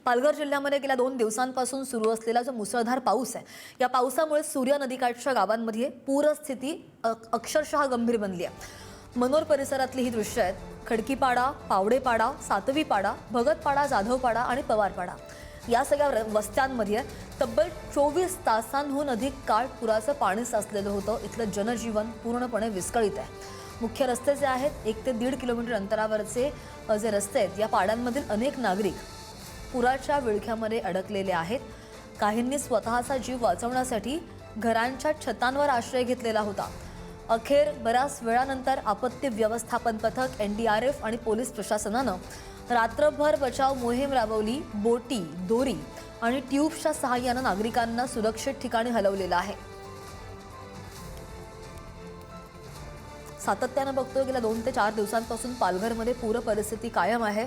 पालघर जिल्ह्यामध्ये गेल्या 2 दिवसांपासून सुरू असलेला जो मुसळधार पाऊस आहे, या पावसामुळे सूर्या नदीकाठच्या गावांमध्ये पूरस्थिती अक्षरशः गंभीर बनली आहे। मनोर परिसरातली ही दृश्य आहेत। खडकीपाडा, पावडेपाडा, सातवीपाडा, भगतपाडा, जाधवपाडा आणि पवारपाडा या सगळ्या वस्त्यांमध्ये तब्बल 24 तासांहून अधिक काळ पुराचं पाणी साचलेलं होतं। इथलं जनजीवन पूर्णपणे विस्कळीत आहे। मुख्य रस्ते जे आहेत 1 ते 1.5 किलोमीटर अंतरावरचे जे रस्ते आहेत, या पाड्यांमधील अनेक नागरिक पुराच्या विळख्यामध्ये अडकलेले आहेत। काहींनी स्वतःचा जीव वाचवण्यासाठी घरांच्या छतांवर आश्रय घेतलेला होता। अखेर बऱ्याच वेळानंतर आपत्ती व्यवस्थापन पथक, NDRF आणि पोलीस प्रशासनानं रात्रभर बचाव मोहीम राबवली। बोटी, दोरी आणि ट्यूब्सच्या सहाय्यानं नागरिकांना सुरक्षित ठिकाणी हलवलेलं आहे। सातत्यानं बघतोय गेल्या 2 ते 4 दिवसांपासून पालघरमध्ये पूर परिस्थिती कायम आहे।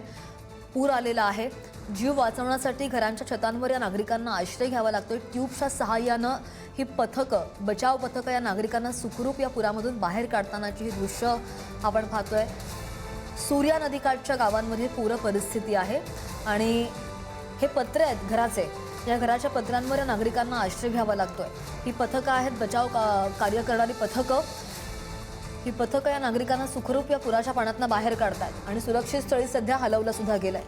पूर आलेला आहे। जीव वाचवण्यासाठी घरांच्या छतांवर या नागरिकांना आश्रय घ्यावा लागतोय। ट्यूबच्या सहाय्यानं ही पथकं, बचाव पथकं या नागरिकांना सुखरूप या पुरामधून बाहेर काढतानाची ही दृश्य आपण पाहतोय। सूर्या नदीकाठच्या गावांमध्ये पूर परिस्थिती आहे आणि हे पत्रे आहेत घराचे, या घराच्या पत्र्यांवर या नागरिकांना आश्रय घ्यावा लागतोय। ही पथकं आहेत बचाव कार्य करणारी पथकं। ही पथकं या नागरिकांना सुखरूप या पुराच्या पाण्यातून बाहेर काढतात आणि सुरक्षित स्थळी सध्या हलवलं सुद्धा गेलंय।